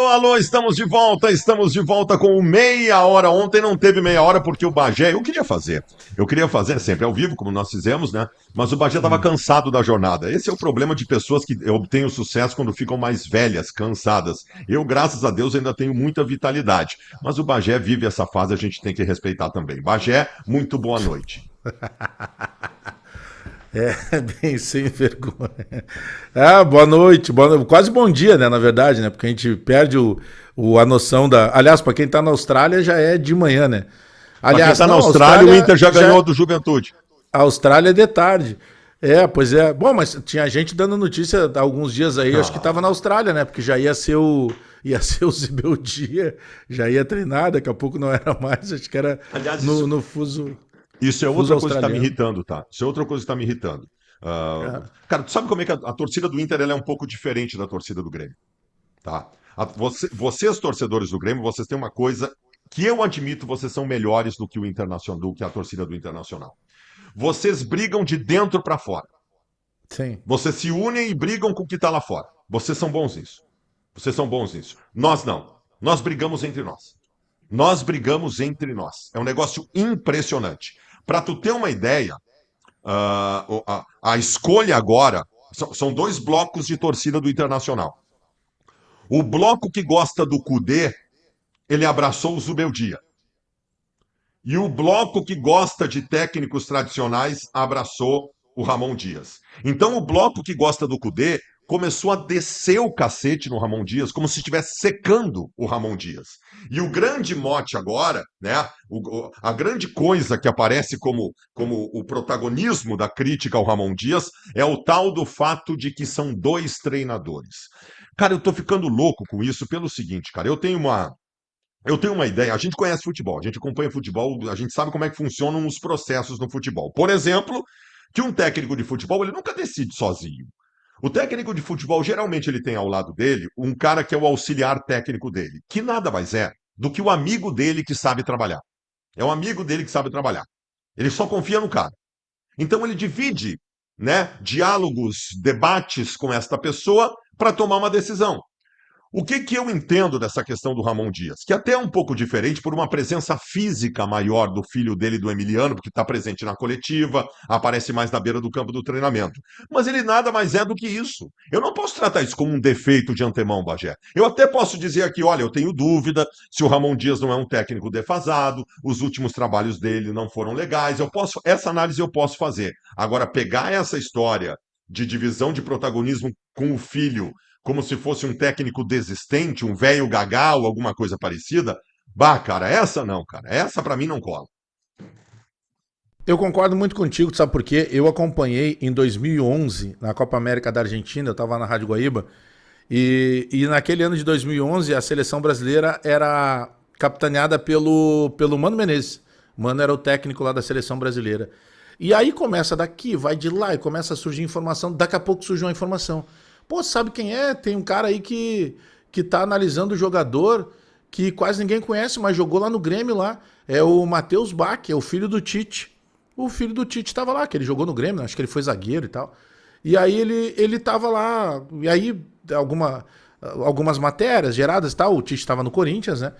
Alô, estamos de volta com o Meia Hora. Ontem não teve meia hora porque o Bagé, eu queria fazer sempre ao vivo, como nós fizemos, né? Mas o Bagé estava cansado da jornada. Esse é o problema de pessoas que obtêm o sucesso quando ficam mais velhas, cansadas. Eu, graças a Deus, ainda tenho muita vitalidade. Mas o Bagé vive essa fase, a gente tem que respeitar também. Bagé, muito boa noite. É, bem sem vergonha. Quase bom dia, né, na verdade, né, porque a gente perde a noção da... Aliás, para quem tá na Austrália já é de manhã, né? Para quem Aliás, está na não, Austrália, o Inter já ganhou do Juventude. A Austrália é de tarde. É, pois é. Bom, mas tinha gente dando notícia há alguns dias aí, acho que tava na Austrália, né, porque já ia ser o Zibeldia, já ia treinar, daqui a pouco não era mais, acho que era Aliás, no fuso, isso é fuso outra coisa que está me australiano. irritando, tá? Isso é outra coisa que está me irritando. É. Cara, tu sabe como é que a torcida do Inter ela é um pouco diferente da torcida do Grêmio, tá? Vocês, torcedores do Grêmio, vocês têm uma coisa que eu admito, vocês são melhores do que o Internacional, do que a torcida do Internacional. Vocês brigam de dentro para fora. Sim. Vocês se unem e brigam com o que está lá fora. Vocês são bons nisso. Vocês são bons nisso. Nós não. Nós brigamos entre nós. Nós brigamos entre nós. É um negócio impressionante. Para tu ter uma ideia, a escolha agora são dois blocos de torcida do Internacional. O bloco que gosta do Cudê, ele abraçou o Zubeldia. E o bloco que gosta de técnicos tradicionais abraçou o Ramon Dias. Então o bloco que gosta do Cudê começou a descer o cacete no Ramon Dias, como se estivesse secando o Ramon Dias. E o grande mote agora, né, a grande coisa que aparece como o protagonismo da crítica ao Ramon Dias é o tal do fato de que são dois treinadores. Cara, eu tô ficando louco com isso pelo seguinte, cara, eu tenho uma ideia, a gente conhece futebol, a gente acompanha futebol, a gente sabe como é que funcionam os processos no futebol. Por exemplo, que um técnico de futebol, ele nunca decide sozinho. O técnico de futebol, geralmente, ele tem ao lado dele um cara que é o auxiliar técnico dele, que nada mais é do que o amigo dele que sabe trabalhar. É o amigo dele que sabe trabalhar. Ele só confia no cara. Então ele divide, né, diálogos, debates com esta pessoa para tomar uma decisão. O que eu entendo dessa questão do Ramon Dias? Que até é um pouco diferente por uma presença física maior do filho dele, do Emiliano, porque está presente na coletiva, aparece mais na beira do campo do treinamento. Mas ele nada mais é do que isso. Eu não posso tratar isso como um defeito de antemão, Bagé. Eu até posso dizer aqui, olha, eu tenho dúvida se o Ramon Dias não é um técnico defasado, os últimos trabalhos dele não foram legais. Essa análise eu posso fazer. Agora, pegar essa história de divisão de protagonismo com o filho como se fosse um técnico desistente, um velho gagal, alguma coisa parecida. Bah, cara, essa não, cara. Essa para mim não cola. Eu concordo muito contigo, sabe por quê? Eu acompanhei em 2011, na Copa América da Argentina, eu estava na Rádio Guaíba, e naquele ano de 2011 a seleção brasileira era capitaneada pelo Mano Menezes. O Mano era o técnico lá da seleção brasileira. E aí começa daqui, vai de lá e começa a surgir informação, daqui a pouco surgiu uma informação. Pô, sabe quem é? Tem um cara aí que tá analisando o jogador que quase ninguém conhece, mas jogou lá no Grêmio lá. É o Matheus Bach, é o filho do Tite. O filho do Tite estava lá, que ele jogou no Grêmio, acho que ele foi zagueiro e tal. E aí ele tava lá, e aí algumas matérias geradas e tal, o Tite estava no Corinthians, né?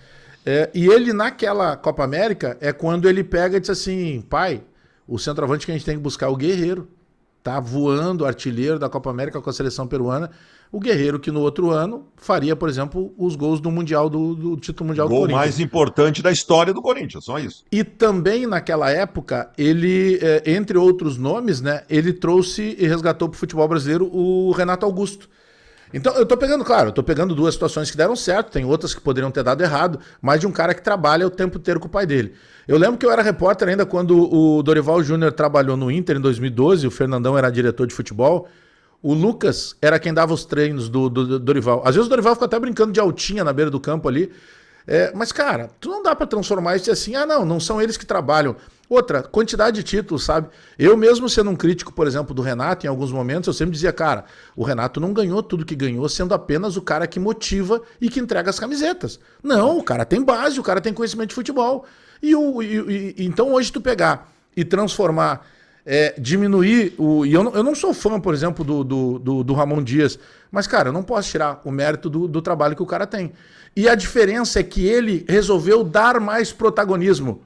E ele naquela Copa América é quando ele pega e diz assim, pai, o centroavante que a gente tem que buscar é o Guerreiro. Tá voando, artilheiro da Copa América com a seleção peruana. O Guerreiro que no outro ano faria, por exemplo, os gols do Mundial, do título mundial do Gol Corinthians. mais importante da história do Corinthians, só isso. E também naquela época, ele, entre outros nomes, né, ele trouxe e resgatou para o futebol brasileiro o Renato Augusto. Então, eu tô pegando, claro, eu tô pegando duas situações que deram certo, tem outras que poderiam ter dado errado, mas de um cara que trabalha o tempo inteiro com o pai dele. Eu lembro que eu era repórter ainda quando o Dorival Júnior trabalhou no Inter em 2012, o Fernandão era diretor de futebol, o Lucas era quem dava os treinos do Dorival. Às vezes o Dorival ficou até brincando de altinha na beira do campo ali, mas, cara, tu não dá pra transformar isso assim, não são eles que trabalham. Outra, quantidade de títulos, sabe? Eu mesmo sendo um crítico, por exemplo, do Renato, em alguns momentos, eu sempre dizia, cara, o Renato não ganhou tudo que ganhou sendo apenas o cara que motiva e que entrega as camisetas. Não, o cara tem base, o cara tem conhecimento de futebol. Então hoje tu pegar e transformar diminuir o... E eu não sou fã, por exemplo, do Ramon Dias, mas, cara, eu não posso tirar o mérito do trabalho que o cara tem. E a diferença é que ele resolveu dar mais protagonismo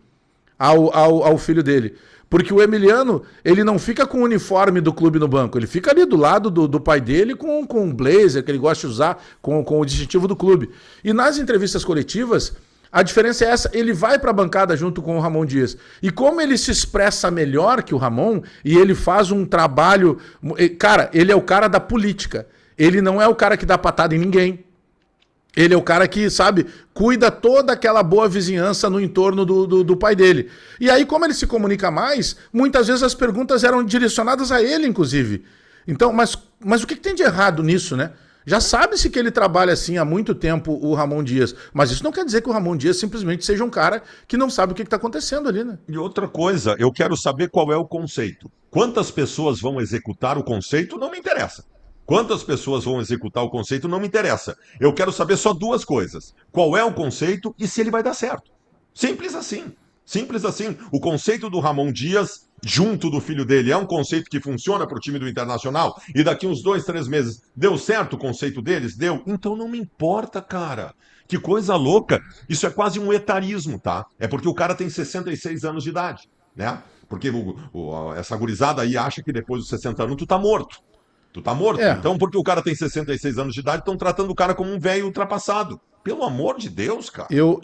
ao filho dele. Porque o Emiliano, ele não fica com o uniforme do clube no banco, ele fica ali do lado do pai dele com o blazer que ele gosta de usar, com o distintivo do clube. E nas entrevistas coletivas, a diferença é essa, ele vai para a bancada junto com o Ramon Dias. E como ele se expressa melhor que o Ramon, e ele faz um trabalho... Cara, ele é o cara da política. Ele não é o cara que dá patada em ninguém. Ele é o cara que, sabe, cuida toda aquela boa vizinhança no entorno do pai dele. E aí, como ele se comunica mais, muitas vezes as perguntas eram direcionadas a ele, inclusive. Então, mas o que tem de errado nisso, né? Já sabe-se que ele trabalha assim há muito tempo, o Ramon Dias. Mas isso não quer dizer que o Ramon Dias simplesmente seja um cara que não sabe o que está acontecendo ali, né? E outra coisa, eu quero saber qual é o conceito. Quantas pessoas vão executar o conceito não me interessa. Quantas pessoas vão executar o conceito não me interessa. Eu quero saber só duas coisas. Qual é o conceito e se ele vai dar certo. Simples assim. Simples assim. O conceito do Ramon Dias, junto do filho dele, é um conceito que funciona para o time do Internacional e daqui uns 2, 3 meses deu certo o conceito deles? Deu. Então não me importa, cara. Que coisa louca. Isso é quase um etarismo, tá? É porque o cara tem 66 anos de idade, né? Porque essa gurizada aí acha que depois dos 60 anos tu tá morto. Tu tá morto. É, Então, porque o cara tem 66 anos de idade, estão tratando o cara como um velho ultrapassado. Pelo amor de Deus, cara. eu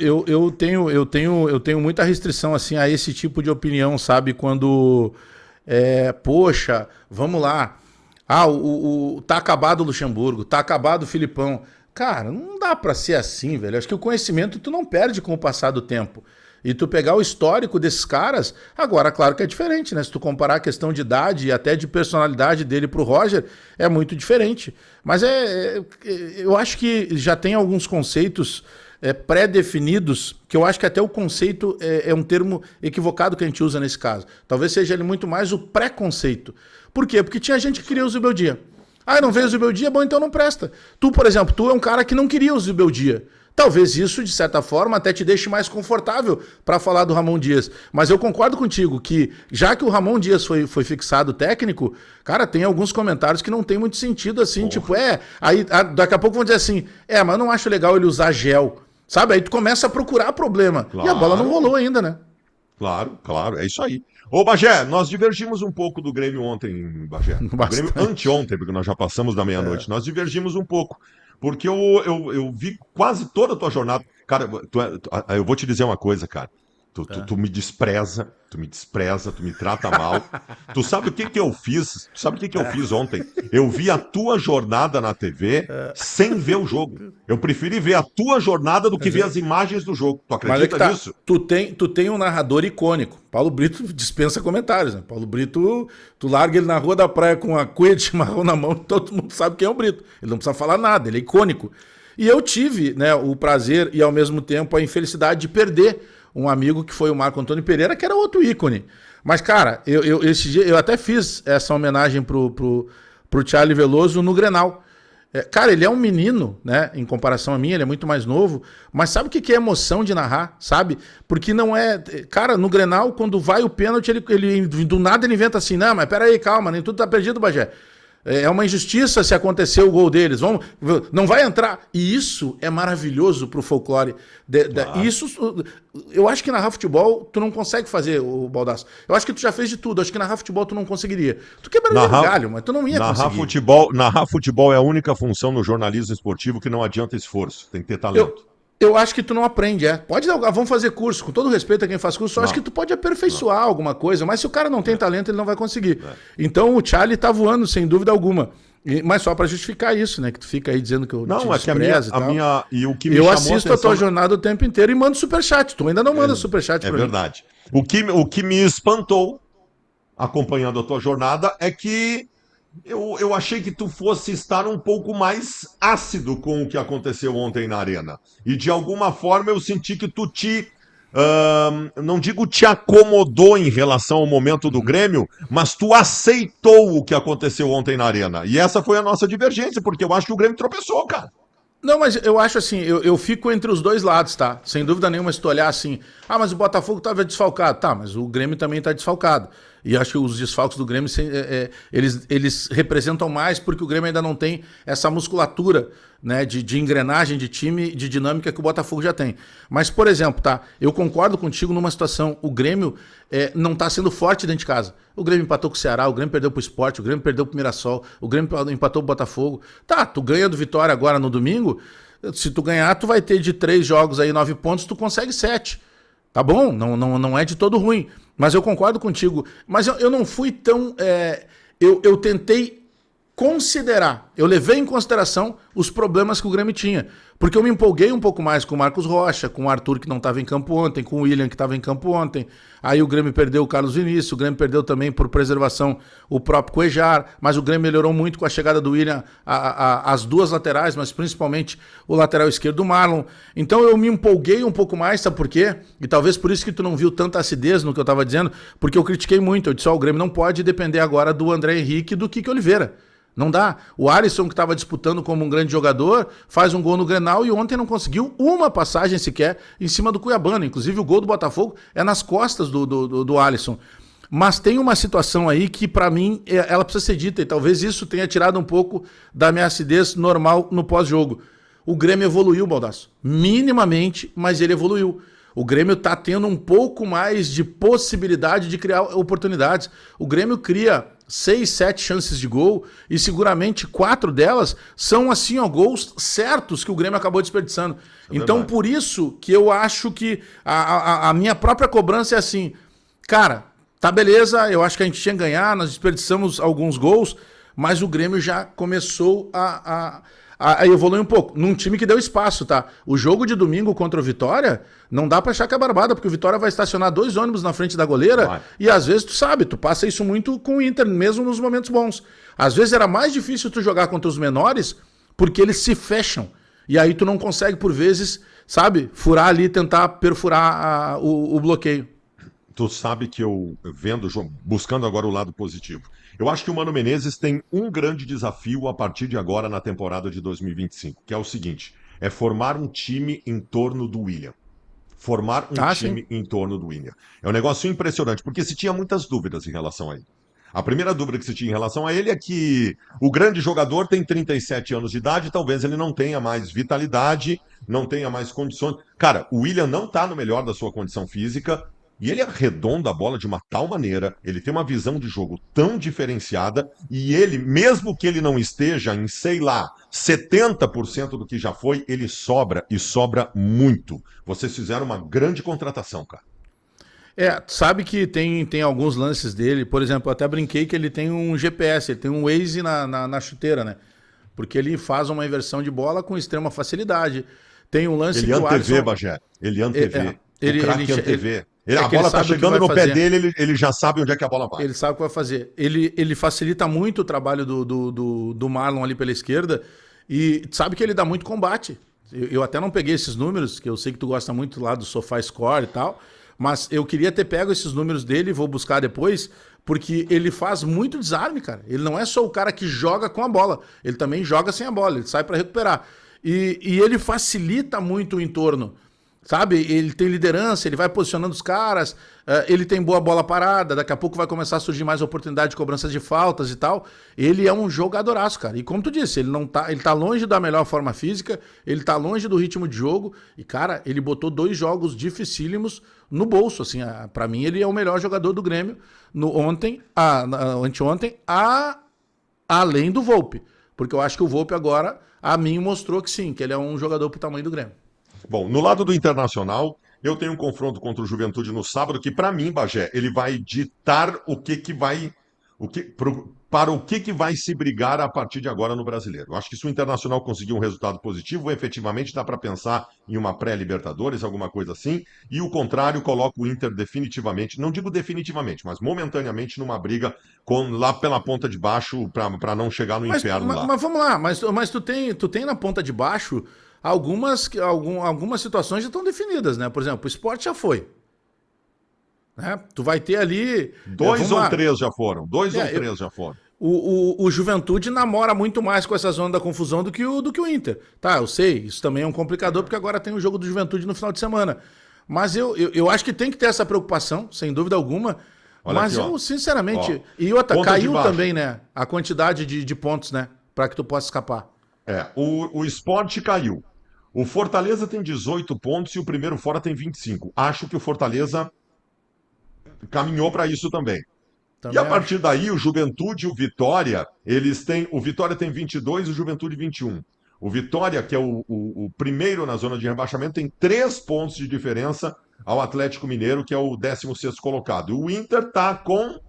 tenho muita restrição assim a esse tipo de opinião, sabe? Quando, poxa, vamos lá. Ah, tá acabado o Luxemburgo, tá acabado o Filipão. Cara, não dá pra ser assim, velho. Acho que o conhecimento tu não perde com o passar do tempo. E tu pegar o histórico desses caras, agora, claro que é diferente, né? Se tu comparar a questão de idade e até de personalidade dele pro Roger, é muito diferente. Mas eu acho que já tem alguns conceitos pré-definidos, que eu acho que até o conceito é um termo equivocado que a gente usa nesse caso. Talvez seja ele muito mais o preconceito. Por quê? Porque tinha gente que queria o Zubeldia. Ah, não veio o Zubeldia? Bom, então não presta. Tu, por exemplo, tu é um cara que não queria o Zubeldia. Talvez isso, de certa forma, até te deixe mais confortável para falar do Ramon Dias. Mas eu concordo contigo que, já que o Ramon Dias foi fixado técnico, cara, tem alguns comentários que não tem muito sentido, assim, tipo, aí daqui a pouco vão dizer assim, mas eu não acho legal ele usar gel, sabe? Aí tu começa a procurar problema. Claro. E a bola não rolou ainda, né? Claro, claro, é isso aí. Ô, Bagé, nós divergimos um pouco do Grêmio ontem, Bagé. O Grêmio anteontem, porque nós já passamos da meia-noite. Nós divergimos um pouco. Porque eu vi quase toda a tua jornada. Cara, eu vou te dizer uma coisa, cara. Tu me despreza, tu me trata mal. Tu sabe o que eu fiz? Tu sabe o que eu fiz ontem? Eu vi a tua jornada na TV sem ver o jogo. Eu preferi ver a tua jornada do que ver as imagens do jogo. Tu acredita nisso? Tu tem um narrador icônico. Paulo Brito dispensa comentários, né? Paulo Brito, tu larga ele na Rua da Praia com a cuia de chimarrão na mão, todo mundo sabe quem é o Brito. Ele não precisa falar nada, ele é icônico. E eu tive, né, o prazer e ao mesmo tempo a infelicidade de perder um amigo que foi o Marco Antônio Pereira, que era outro ícone. Mas, cara, esse dia eu até fiz essa homenagem pro Charlie Veloso no Grenal. Cara, ele é um menino, né? Em comparação a mim, ele é muito mais novo. Mas sabe o que é emoção de narrar, sabe? Porque não é... Cara, no Grenal, quando vai o pênalti, ele do nada ele inventa assim, não, mas peraí, calma, nem tudo tá perdido, Bagé. É uma injustiça se acontecer o gol deles. Não vai entrar. E isso é maravilhoso pro folclore. Claro. Isso, eu acho que narrar futebol tu não consegue fazer, o Baldasso. Eu acho que tu já fez de tudo. Acho que narrar futebol tu não conseguiria. Tu quebraria o galho, mas tu não ia conseguir. Narrar futebol é a única função no jornalismo esportivo que não adianta esforço. Tem que ter talento. Eu acho que tu não aprende, Pode dar, vamos fazer curso, com todo respeito a quem faz curso, eu acho que tu pode aperfeiçoar alguma coisa, mas se o cara não tem talento, ele não vai conseguir. Então o Charlie tá voando, sem dúvida alguma. Mas só pra justificar isso, né? Que tu fica aí dizendo que eu te desprezo e o que me eu assisto a tua jornada o tempo inteiro e mando superchat. Tu ainda não manda superchat pra mim. É verdade. O que me espantou, acompanhando a tua jornada, é que eu achei que tu fosse estar um pouco mais ácido com o que aconteceu ontem na Arena. E de alguma forma eu senti que tu não digo te acomodou em relação ao momento do Grêmio, mas tu aceitou o que aconteceu ontem na Arena. E essa foi a nossa divergência, porque eu acho que o Grêmio tropeçou, cara. Não, mas eu acho assim, eu fico entre os dois lados, tá? Sem dúvida nenhuma, se tu olhar assim, mas o Botafogo tava desfalcado. Tá, mas o Grêmio também tá desfalcado. E acho que os desfalques do Grêmio, eles representam mais porque o Grêmio ainda não tem essa musculatura, né, de engrenagem de time, de dinâmica que o Botafogo já tem. Mas, por exemplo, tá, eu concordo contigo numa situação, o Grêmio não está sendo forte dentro de casa. O Grêmio empatou com o Ceará, o Grêmio perdeu pro Sport, o Grêmio perdeu pro Mirassol, o Grêmio empatou pro Botafogo. Tá, tu ganha do Vitória agora no domingo, se tu ganhar, tu vai ter de 3 jogos aí 9 pontos, tu consegue 7. Tá bom, não é de todo ruim. Mas eu concordo contigo. Mas eu não fui tão... Eu tentei considerar, eu levei em consideração os problemas que o Grêmio tinha. Porque eu me empolguei um pouco mais com o Marcos Rocha, com o Arthur que não estava em campo ontem, com o William que estava em campo ontem. Aí o Grêmio perdeu o Carlos Vinícius, o Grêmio perdeu também por preservação o próprio Cuejar, mas o Grêmio melhorou muito com a chegada do William, as duas laterais, mas principalmente o lateral esquerdo do Marlon. Então eu me empolguei um pouco mais, sabe por quê? E talvez por isso que tu não viu tanta acidez no que eu estava dizendo, porque eu critiquei muito. Eu disse, o Grêmio não pode depender agora do André Henrique e do Kiko Oliveira. Não dá. O Alisson, que estava disputando como um grande jogador, faz um gol no Grenal e ontem não conseguiu uma passagem sequer em cima do Cuiabano. Inclusive, o gol do Botafogo é nas costas do Alisson. Mas tem uma situação aí que, para mim, ela precisa ser dita, e talvez isso tenha tirado um pouco da minha acidez normal no pós-jogo. O Grêmio evoluiu, Baldasso. Minimamente, mas ele evoluiu. O Grêmio está tendo um pouco mais de possibilidade de criar oportunidades. O Grêmio cria 6, 7 chances de gol e seguramente 4 delas são assim, ó, gols certos que o Grêmio acabou desperdiçando. Então, por isso que eu acho que a minha própria cobrança é assim, cara, tá beleza, eu acho que a gente tinha que ganhar, nós desperdiçamos alguns gols, mas o Grêmio já começou a evoluir um pouco, num time que deu espaço, tá? O jogo de domingo contra o Vitória, não dá pra achar que é barbada, porque o Vitória vai estacionar 2 ônibus na frente da goleira, e às vezes tu sabe, tu passa isso muito com o Inter, mesmo nos momentos bons. Às vezes era mais difícil tu jogar contra os menores, porque eles se fecham, e aí tu não consegue, por vezes, sabe, furar ali, tentar perfurar o bloqueio. Tu sabe que eu vendo, buscando agora o lado positivo. Eu acho que o Mano Menezes tem um grande desafio a partir de agora na temporada de 2025, que é o seguinte: é formar um time em torno do William. Formar um time em torno do William. É um negócio impressionante, porque se tinha muitas dúvidas em relação a ele. A primeira dúvida que se tinha em relação a ele é que o grande jogador tem 37 anos de idade, talvez ele não tenha mais vitalidade, não tenha mais condições. Cara, o William não está no melhor da sua condição física, e ele arredonda a bola de uma tal maneira, ele tem uma visão de jogo tão diferenciada, e ele, mesmo que ele não esteja em, sei lá, 70% do que já foi, ele sobra e sobra muito. Vocês fizeram uma grande contratação, cara. Sabe que tem alguns lances dele, por exemplo, eu até brinquei que ele tem um GPS, ele tem um Waze na chuteira, né? Porque ele faz uma inversão de bola com extrema facilidade. Tem um lance ele que o antevê, Alisson... Bagé. Ele antevê. Ele antevê. A bola tá chegando no pé dele, ele já sabe onde é que a bola vai. Ele sabe o que vai fazer. Ele facilita muito o trabalho do Marlon ali pela esquerda e sabe que ele dá muito combate. Eu até não peguei esses números, que eu sei que tu gosta muito lá do SofaScore e tal, mas eu queria ter pego esses números dele, vou buscar depois, porque ele faz muito desarme, cara. Ele não é só o cara que joga com a bola, ele também joga sem a bola, ele sai para recuperar. E ele facilita muito o entorno. Sabe, ele tem liderança, ele vai posicionando os caras, ele tem boa bola parada, daqui a pouco vai começar a surgir mais oportunidade de cobranças de faltas e tal. Ele é um jogadoraço, cara. E como tu disse, ele tá longe da melhor forma física, ele tá longe do ritmo de jogo. E, cara, ele botou 2 jogos dificílimos no bolso. Assim, pra mim, ele é o melhor jogador do Grêmio anteontem, além do Volpi. Porque eu acho que o Volpi agora, a mim, mostrou que sim, que ele é um jogador pro tamanho do Grêmio. Bom, no lado do Internacional, eu tenho um confronto contra o Juventude no sábado que, para mim, Bagé, ele vai ditar para o que vai se brigar a partir de agora no Brasileiro. Eu acho que se o Internacional conseguir um resultado positivo, efetivamente dá para pensar em uma pré-Libertadores, alguma coisa assim, e o contrário coloca o Inter definitivamente, não digo definitivamente, mas momentaneamente numa briga lá pela ponta de baixo para não chegar no inferno lá. Mas vamos lá, mas tu tem na ponta de baixo algumas situações já estão definidas, né? Por exemplo, o Sport já foi. Né? Tu vai ter ali... 2 ou 3 já foram. 2 ou 3 já foram. O Juventude namora muito mais com essa zona da confusão do que o Inter. Tá, eu sei, isso também é um complicador, porque agora tem o jogo do Juventude no final de semana. Mas eu acho que tem que ter essa preocupação, sem dúvida alguma, Olha Mas aqui, ó. eu, sinceramente. Ó, E outra, ponta de caiu baixo. também, né? A quantidade de pontos, né? Pra que tu possa escapar. O Sport caiu. O Fortaleza tem 18 pontos e o primeiro fora tem 25. Acho que o Fortaleza caminhou para isso também. E a Também partir acho. daí, o Juventude e o Vitória, eles têm. O Vitória tem 22 e o Juventude 21. O Vitória, que é o primeiro na zona de rebaixamento, tem 3 pontos de diferença ao Atlético Mineiro, que é o 16º colocado. O Inter tá com.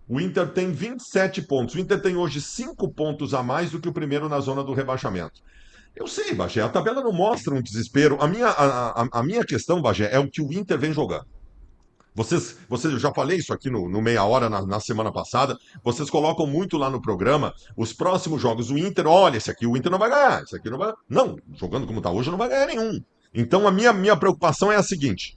O Inter tem 27 pontos. O Inter tem hoje 5 pontos a mais do que o primeiro na zona do rebaixamento. Eu sei, Bagé, a tabela não mostra um desespero. A minha questão, Bagé, é o que o Inter vem jogando. Eu já falei isso aqui no meia hora na semana passada. Vocês colocam muito lá no programa os próximos jogos. O Inter, olha, esse aqui o Inter não vai ganhar, esse aqui não vai. Não, jogando como está hoje, não vai ganhar nenhum. Então a minha preocupação é a seguinte: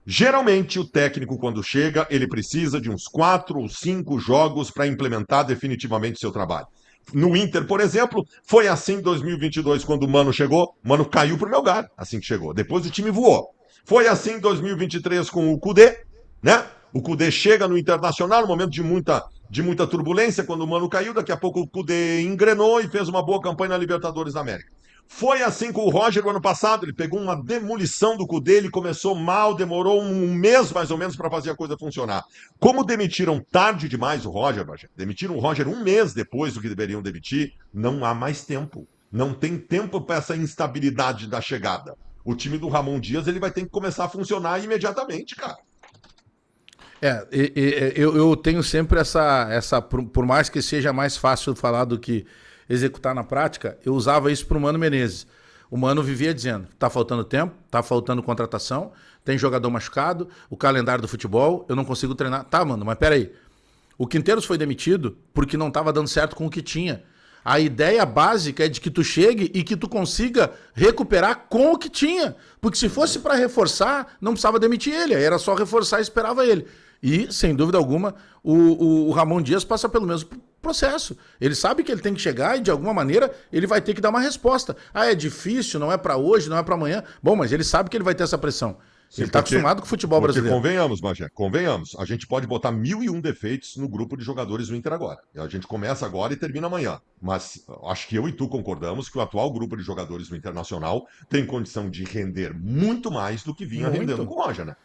geralmente o técnico, quando chega, ele precisa de uns 4 ou 5 jogos para implementar definitivamente seu trabalho. No Inter, por exemplo, foi assim em 2022, quando o Mano chegou. O Mano caiu para o meu lugar assim que chegou. Depois o time voou. Foi assim em 2023 com o Cudê, né? O Cudê chega no Internacional, no momento de muita turbulência, quando o Mano caiu, daqui a pouco o Cudê engrenou e fez uma boa campanha na Libertadores da América. Foi assim com o Roger no ano passado, ele pegou uma demolição do Cudê, ele começou mal, demorou um mês mais ou menos para fazer a coisa funcionar. Como demitiram tarde demais o Roger, demitiram o Roger um mês depois do que deveriam demitir, não há mais tempo. Não tem tempo para essa instabilidade da chegada. O time do Ramon Dias ele vai ter que começar a funcionar imediatamente, cara. Eu tenho sempre por mais que seja mais fácil falar do que executar na prática, eu usava isso para o Mano Menezes. O Mano vivia dizendo: tá faltando tempo, tá faltando contratação, tem jogador machucado, o calendário do futebol, eu não consigo treinar. Tá, mano, mas peraí. O Quinteiros foi demitido porque não estava dando certo com o que tinha. A ideia básica é de que tu chegue e que tu consiga recuperar com o que tinha. Porque se fosse para reforçar, não precisava demitir ele. Aí era só reforçar e esperava ele. E, sem dúvida alguma, o Ramon Dias passa pelo mesmo processo. Ele sabe que ele tem que chegar e, de alguma maneira, ele vai ter que dar uma resposta. Ah, é difícil, não é para hoje, não é para amanhã. Bom, mas ele sabe que ele vai ter essa pressão. Sim, Ele está acostumado com o futebol brasileiro. Convenhamos, Bagé, convenhamos. A gente pode botar 1001 defeitos no grupo de jogadores do Inter agora. A gente começa agora e termina amanhã. Mas acho que eu e tu concordamos que o atual grupo de jogadores do Internacional tem condição de render muito mais do que vinha rendendo com o Roger, né?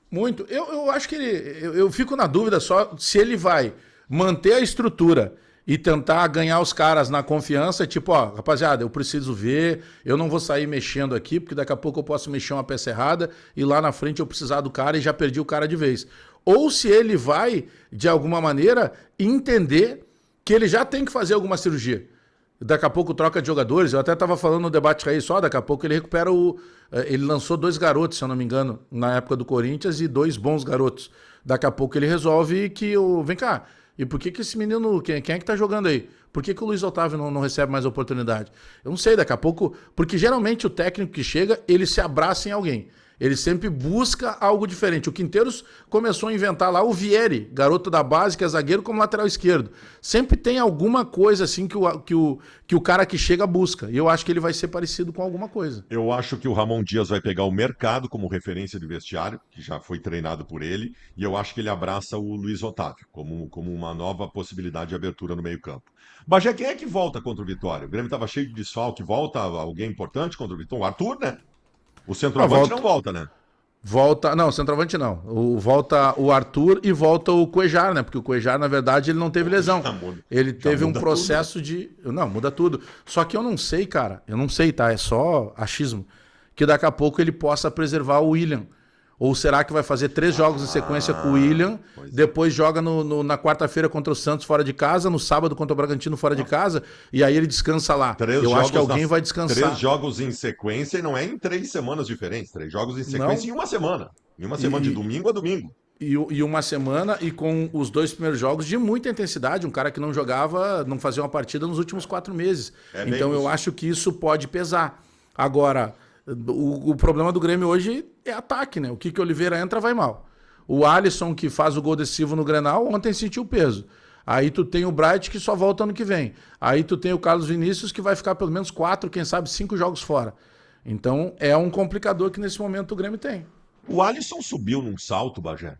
Muito. Eu acho que eu fico na dúvida só se ele vai manter a estrutura e tentar ganhar os caras na confiança, tipo, ó, rapaziada, eu preciso ver, eu não vou sair mexendo aqui, porque daqui a pouco eu posso mexer uma peça errada e lá na frente eu precisar do cara e já perdi o cara de vez. Ou se ele vai, de alguma maneira, entender que ele já tem que fazer alguma cirurgia. Daqui a pouco troca de jogadores. Eu até estava falando no debate aí só, daqui a pouco ele recupera o. Ele lançou 2 garotos, se eu não me engano, na época do Corinthians, e 2 bons garotos. Daqui a pouco ele resolve que o. Vem cá, e por que esse menino. Quem é que tá jogando aí? Por que o Luiz Otávio não recebe mais oportunidade? Eu não sei, daqui a pouco. Porque geralmente o técnico que chega, ele se abraça em alguém. Ele sempre busca algo diferente. O Quinteiros começou a inventar lá o Vieri, garoto da base, que é zagueiro, como lateral esquerdo. Sempre tem alguma coisa assim que o cara que chega busca. E eu acho que ele vai ser parecido com alguma coisa. Eu acho que o Ramon Dias vai pegar o mercado como referência de vestiário, que já foi treinado por ele, e eu acho que ele abraça o Luiz Otávio como uma nova possibilidade de abertura no meio-campo. Bagé, quem é que volta contra o Vitória? O Grêmio estava cheio de desfalque, volta alguém importante contra o Vitória? O Arthur, né? O Não, centroavante não volta, né? Volta. Não, centroavante não. Volta o Arthur e volta o Cuejar, né? Porque o Cuejar, na verdade, ele não teve lesão. Ele teve um processo tudo, né? Não, muda tudo. Só que eu não sei, cara. Eu não sei, tá? É só achismo. Que daqui a pouco ele possa preservar o William. Ou será que vai fazer 3 jogos em sequência com o William, depois joga na quarta-feira contra o Santos fora de casa, no sábado contra o Bragantino fora de casa, e aí ele descansa lá. Eu acho que alguém vai descansar. 3 jogos em sequência e não é em 3 semanas diferentes. 3 jogos em sequência em uma semana. Em uma semana, de domingo a domingo. E uma semana e com os 2 primeiros jogos de muita intensidade. Um cara que não jogava, não fazia uma partida nos últimos 4 meses. Então eu acho que isso pode pesar. Agora, o problema do Grêmio hoje é ataque, né? O Kiko Oliveira entra, vai mal. O Alisson, que faz o gol decisivo no Grenal, ontem sentiu peso. Aí tu tem o Bright, que só volta ano que vem. Aí tu tem o Carlos Vinícius, que vai ficar pelo menos 4, quem sabe 5 jogos fora. Então é um complicador que nesse momento o Grêmio tem. O Alisson subiu num salto, Bagé.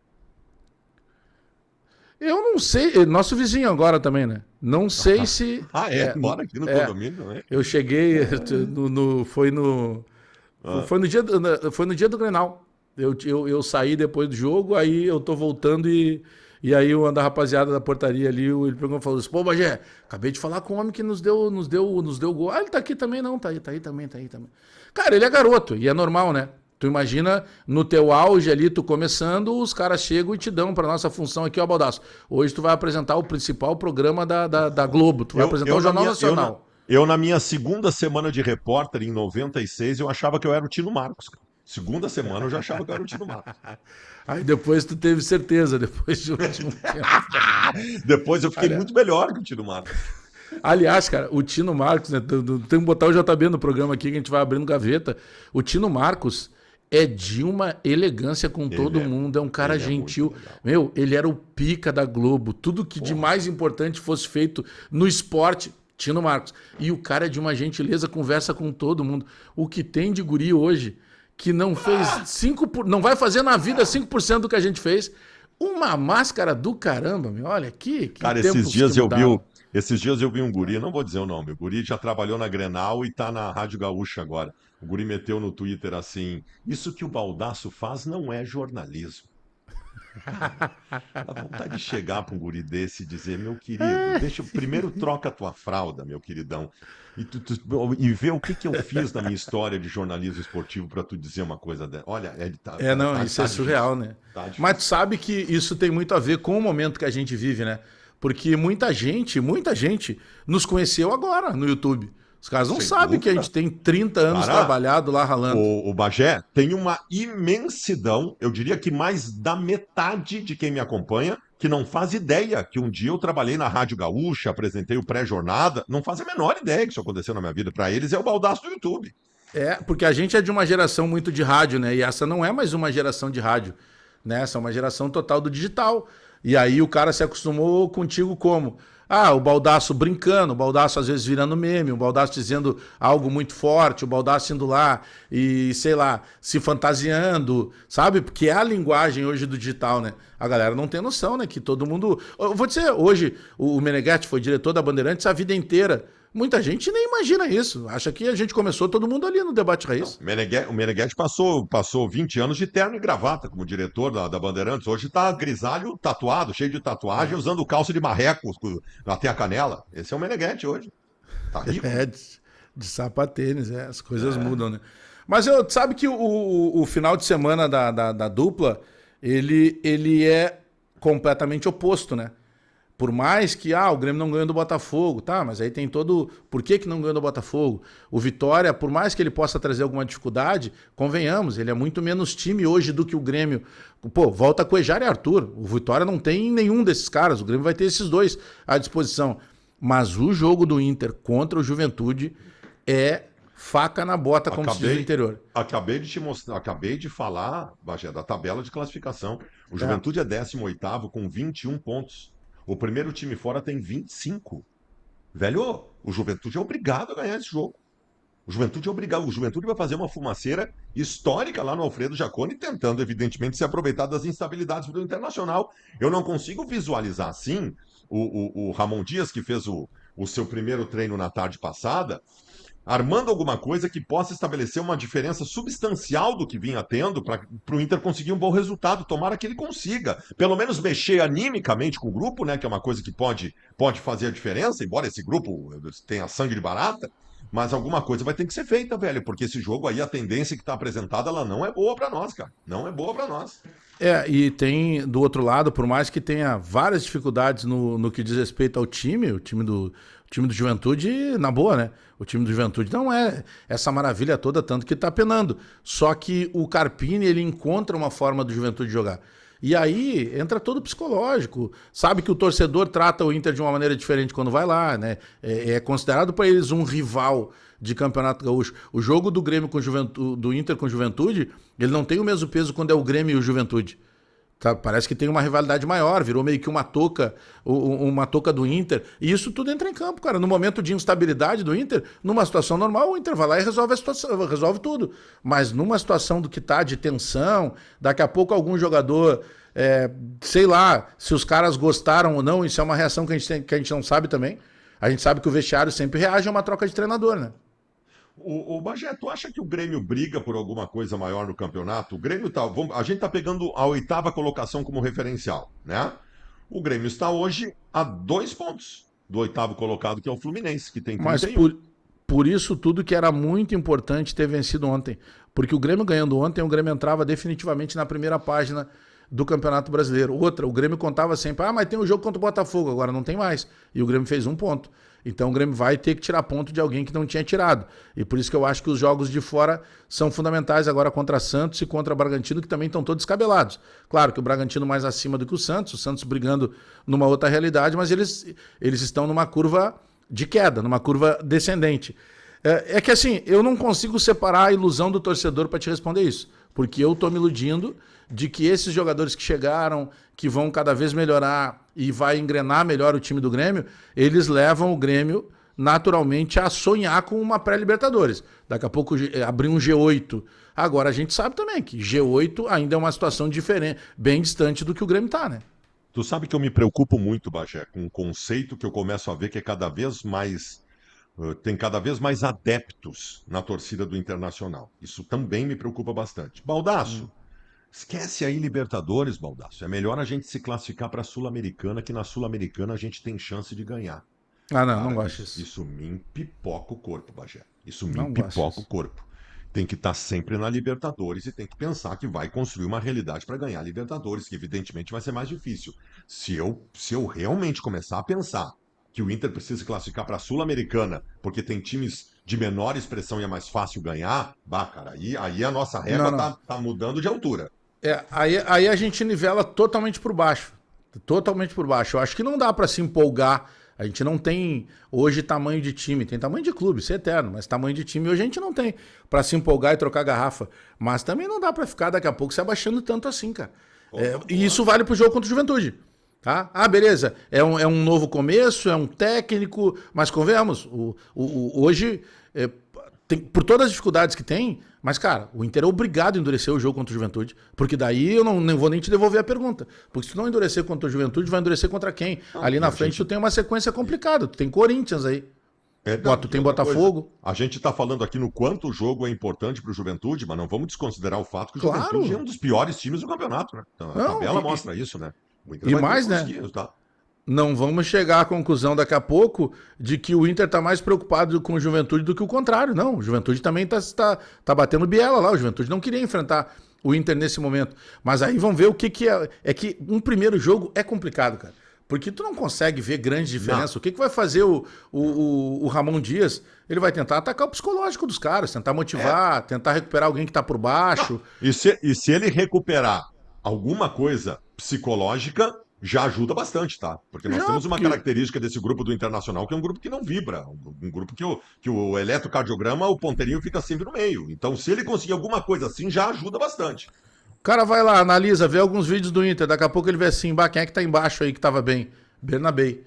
Eu não sei, nosso vizinho agora também, né? Não sei se. Mora aqui no condomínio, não é? Eu cheguei, foi no. Foi no dia do Grenal. Eu saí depois do jogo, aí eu tô voltando e aí o da rapaziada da portaria ali, ele pegou e falou assim: pô, Bagé, acabei de falar com o homem que nos deu gol. Ah, ele tá aqui também, não, tá aí também. Cara, ele é garoto, e é normal, né? Tu imagina, no teu auge ali, tu começando, os caras chegam e te dão pra nossa função aqui, ó, Baldasso. Hoje tu vai apresentar o principal programa da Globo, tu vai apresentar o Jornal Nacional. Eu, na minha segunda semana de repórter, em 96, eu achava que eu era o Tino Marcos. Segunda semana eu já achava que eu era o Tino Marcos. Aí depois tu teve certeza, depois de último tempo. Depois eu fiquei muito melhor que o Tino Marcos. Aliás, cara, o Tino Marcos, né? Tem que botar o JB no programa aqui que a gente vai abrindo gaveta. O Tino Marcos é de uma elegância com todo mundo, é um cara gentil. Meu, ele era o pica da Globo. Tudo que de mais importante fosse feito no esporte, Tino Marcos. E o cara é de uma gentileza, conversa com todo mundo. O que tem de guri hoje, que não fez não vai fazer na vida 5% do que a gente fez. Uma máscara do caramba, meu. Olha, que cara, esses dias eu vi um guri, não vou dizer o nome, o guri já trabalhou na Grenal e tá na Rádio Gaúcha agora. O guri meteu no Twitter assim: isso que o Baldasso faz não é jornalismo. Dá vontade de chegar para um guri desse e dizer: meu querido, primeiro troca a tua fralda, meu queridão, e vê o que eu fiz na minha história de jornalismo esportivo para tu dizer uma coisa dessa. Olha, isso é surreal, né? Mas tu sabe que isso tem muito a ver com o momento que a gente vive, né? Porque muita gente nos conheceu agora no YouTube. Os caras não sabem que a gente tem 30 anos trabalhado lá ralando. O Bagé tem uma imensidão, eu diria que mais da metade de quem me acompanha, que não faz ideia que um dia eu trabalhei na Rádio Gaúcha, apresentei o pré-jornada, não faz a menor ideia que isso aconteceu na minha vida. Para eles é o Baldasso do YouTube. Porque a gente é de uma geração muito de rádio, né? E essa não é mais uma geração de rádio, né? Essa é uma geração total do digital. E aí o cara se acostumou contigo como? O Baldasso brincando, o Baldasso às vezes virando meme, o Baldasso dizendo algo muito forte, o Baldasso indo lá e, sei lá, se fantasiando, sabe? Porque é a linguagem hoje do digital, né? A galera não tem noção, né? Que todo mundo... Eu vou dizer, hoje o Meneghetti foi diretor da Bandeirantes a vida inteira. Muita gente nem imagina isso. Acha que a gente começou todo mundo ali no Debate Raiz. Não, o Meneghetti passou 20 anos de terno e gravata como diretor da Bandeirantes. Hoje tá grisalho, tatuado, cheio de tatuagem, usando calça de marreco até a canela. Esse é o Meneghetti hoje. Tá rico. De sapatênis, as coisas mudam, né? Mas sabe que o final de semana da dupla, ele é completamente oposto, né? Por mais que o Grêmio não ganhou do Botafogo, tá? Mas aí tem todo... Por que não ganhou do Botafogo? O Vitória, por mais que ele possa trazer alguma dificuldade, convenhamos, ele é muito menos time hoje do que o Grêmio. Pô, volta Cuejar e Arthur. O Vitória não tem nenhum desses caras. O Grêmio vai ter esses dois à disposição. Mas o jogo do Inter contra o Juventude é faca na bota, como se diz no interior. Acabei de te mostrar, acabei de falar, Bagé, da tabela de classificação. O Juventude é 18º com 21 pontos. O primeiro time fora tem 25. Velho, o Juventude é obrigado a ganhar esse jogo. O Juventude é obrigado. O Juventude vai fazer uma fumaceira histórica lá no Alfredo Jaconi, tentando, evidentemente, se aproveitar das instabilidades do Internacional. Eu não consigo visualizar assim o Ramon Dias, que fez o seu primeiro treino na tarde passada, armando alguma coisa que possa estabelecer uma diferença substancial do que vinha tendo para o Inter conseguir um bom resultado. Tomara que ele consiga, pelo menos mexer animicamente com o grupo, né? Que é uma coisa que pode fazer a diferença, embora esse grupo tenha sangue de barata. Mas alguma coisa vai ter que ser feita, velho, porque esse jogo aí, a tendência que está apresentada, ela não é boa para nós, cara. Não é boa para nós. E tem do outro lado, por mais que tenha várias dificuldades no que diz respeito ao time, o time do Juventude, na boa, né? O time do Juventude não é essa maravilha toda, tanto que tá penando. Só que o Carpini, ele encontra uma forma do Juventude jogar. E aí entra todo psicológico. Sabe que o torcedor trata o Inter de uma maneira diferente quando vai lá, né? É considerado para eles um rival de Campeonato Gaúcho. O jogo do Grêmio com Juventude, do Inter com Juventude, ele não tem o mesmo peso quando é o Grêmio e o Juventude. Tá, parece que tem uma rivalidade maior, virou meio que uma touca do Inter. E isso tudo entra em campo, cara. No momento de instabilidade do Inter, numa situação normal, o Inter vai lá e resolve a situação, resolve tudo. Mas numa situação do que tá de tensão, daqui a pouco algum jogador, sei lá, se os caras gostaram ou não, isso é uma reação que a gente não sabe também. A gente sabe que o vestiário sempre reage a uma troca de treinador, né? O Bagé, tu acha que o Grêmio briga por alguma coisa maior no campeonato? O Grêmio tá. A gente tá pegando a 8ª colocação como referencial, né? O Grêmio está hoje a 2 pontos do 8º colocado, que é o Fluminense, que tem Mas 31. por isso tudo que era muito importante ter vencido ontem. Porque o Grêmio ganhando ontem, o Grêmio entrava definitivamente na primeira página do Campeonato Brasileiro. Outra, o Grêmio contava sempre, mas tem um jogo contra o Botafogo, agora não tem mais. E o Grêmio fez 1 ponto. Então o Grêmio vai ter que tirar ponto de alguém que não tinha tirado. E por isso que eu acho que os jogos de fora são fundamentais agora contra Santos e contra Bragantino, que também estão todos descabelados. Claro que o Bragantino mais acima do que o Santos brigando numa outra realidade, mas eles estão numa curva de queda, numa curva descendente. É que assim, eu não consigo separar a ilusão do torcedor para te responder isso. Porque eu estou me iludindo de que esses jogadores que chegaram, que vão cada vez melhorar e vai engrenar melhor o time do Grêmio, eles levam o Grêmio naturalmente a sonhar com uma pré-Libertadores. Daqui a pouco abrir um G8. Agora a gente sabe também que G8 ainda é uma situação diferente, bem distante do que o Grêmio está, né? Tu sabe que eu me preocupo muito, Bagé, com um conceito que eu começo a ver que é cada vez mais. Tem cada vez mais adeptos na torcida do Internacional. Isso também me preocupa bastante. Baldaço, esquece aí Libertadores, Baldaço. É melhor a gente se classificar para a Sul-Americana, que na Sul-Americana a gente tem chance de ganhar. Ah, não, não Cara, gosto isso, disso. isso me empipoca o corpo, Bagé. Isso me Não gosto empipoca o disso. corpo. Tem que estar sempre na Libertadores e tem que pensar que vai construir uma realidade para ganhar a Libertadores, que evidentemente vai ser mais difícil. Se eu realmente começar a pensar que o Inter precisa se classificar para a Sul-Americana, porque tem times de menor expressão e é mais fácil ganhar, bah, cara, aí a nossa Não, régua não. tá mudando de altura. Aí a gente nivela totalmente por baixo. Totalmente por baixo. Eu acho que não dá para se empolgar. A gente não tem hoje tamanho de time, tem tamanho de clube, isso é eterno, mas tamanho de time hoje a gente não tem para se empolgar e trocar garrafa. Mas também não dá para ficar daqui a pouco se abaixando tanto assim, cara. E isso vale pro jogo contra o Juventude. Tá? Ah, beleza. É um novo começo, é um técnico, mas convenhamos, hoje, por todas as dificuldades que tem, mas, cara, o Inter é obrigado a endurecer o jogo contra o Juventude, porque daí eu não vou nem te devolver a pergunta. Porque se tu não endurecer contra o Juventude, vai endurecer contra quem? Não, Ali e na a frente gente. tu tem uma sequência complicada, tu tem Corinthians aí, Não, tu e tem outra coisa, Botafogo. a gente está falando aqui no quanto o jogo é importante para o Juventude, mas não vamos desconsiderar o fato que o Juventude é Claro. um dos piores times do campeonato, né? Então, a Não, tabela mostra isso, né? O Inter e vai ter que mais, né? conseguir, tá? Não vamos chegar à conclusão daqui a pouco de que o Inter tá mais preocupado com o Juventude do que o contrário. Não, o Juventude também tá batendo biela lá. O Juventude não queria enfrentar o Inter nesse momento. Mas aí vamos ver o que é. É que um primeiro jogo é complicado, cara. Porque tu não consegue ver grande diferença. Não. O que vai fazer o Ramon Dias? Ele vai tentar atacar o psicológico dos caras, tentar motivar, tentar recuperar alguém que tá por baixo. E se ele recuperar alguma coisa psicológica, já ajuda bastante, tá? Porque nós Já, temos uma porque característica desse grupo do Internacional, que é um grupo que não vibra, um grupo que o eletrocardiograma, o ponteirinho fica sempre no meio. Então, se ele conseguir alguma coisa assim, já ajuda bastante. o cara vai lá, analisa, vê alguns vídeos do Inter, daqui a pouco ele vê assim, bah, quem é que tá embaixo aí que tava bem? Bernabé.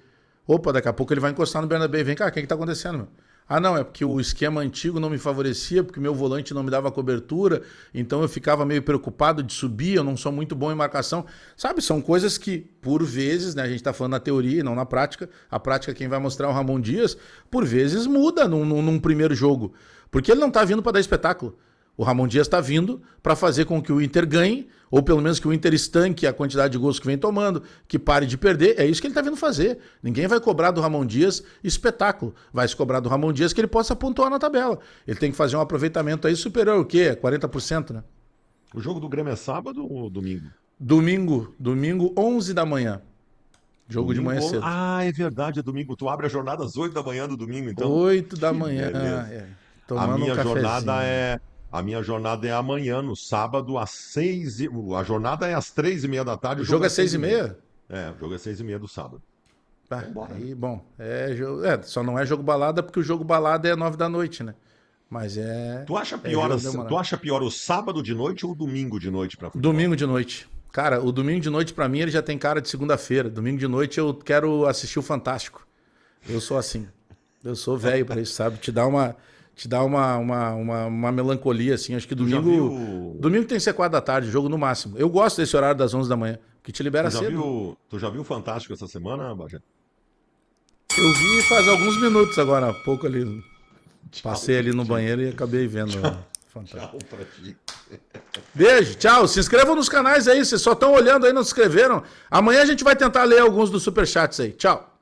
Opa, daqui a pouco ele vai encostar no Bernabé. Vem cá, o que é que tá acontecendo, meu? Ah, não, é porque o esquema antigo não me favorecia, porque meu volante não me dava cobertura, então eu ficava meio preocupado de subir, eu não sou muito bom em marcação. Sabe, são coisas que, por vezes, né, a gente tá falando na teoria e não na prática, a prática quem vai mostrar é o Ramon Dias, por vezes muda num primeiro jogo, porque ele não tá vindo para dar espetáculo. O Ramon Dias está vindo para fazer com que o Inter ganhe, ou pelo menos que o Inter estanque a quantidade de gols que vem tomando, que pare de perder. É isso que ele está vindo fazer. Ninguém vai cobrar do Ramon Dias espetáculo. Vai se cobrar do Ramon Dias que ele possa pontuar na tabela. Ele tem que fazer um aproveitamento aí superior o quê? 40%, né? O jogo do Grêmio é sábado ou domingo? Domingo, 11 da manhã. Jogo de manhã cedo. Ah, é verdade, é domingo. Tu abre a jornada às 8 da manhã do domingo, então. 8 da Que manhã, beleza. A tomando um minha jornada cafezinho. é. A minha jornada é amanhã, no sábado, às 6. A jornada é às 3:30 da tarde, O o jogo jogo é é 6:30. 6h30? O jogo é 6:30 do sábado. Tá, Vambora, né? aí, bom, só não é jogo balada porque o jogo balada é 9 da noite, né? Mas Tu acha é pior, jogo tu demorado. acha pior o sábado de noite ou o domingo de noite para futebol? Domingo de noite. Cara, o domingo de noite, pra mim, ele já tem cara de segunda-feira. Domingo de noite eu quero assistir o Fantástico. Eu sou assim. Eu sou velho pra isso, sabe? Te dá uma melancolia, assim. Acho que domingo. Domingo tem que ser 4 da tarde, jogo no máximo. Eu gosto desse horário das 11 da manhã, que te libera cedo. Tu já viu o Fantástico essa semana, Bagé? Eu vi faz alguns minutos agora, há pouco ali. Passei ali no tchau. banheiro e acabei vendo. Tchau pra ti. Beijo, tchau. Se inscrevam nos canais aí. Vocês só estão olhando aí, não se inscreveram. Amanhã a gente vai tentar ler alguns dos superchats aí. Tchau.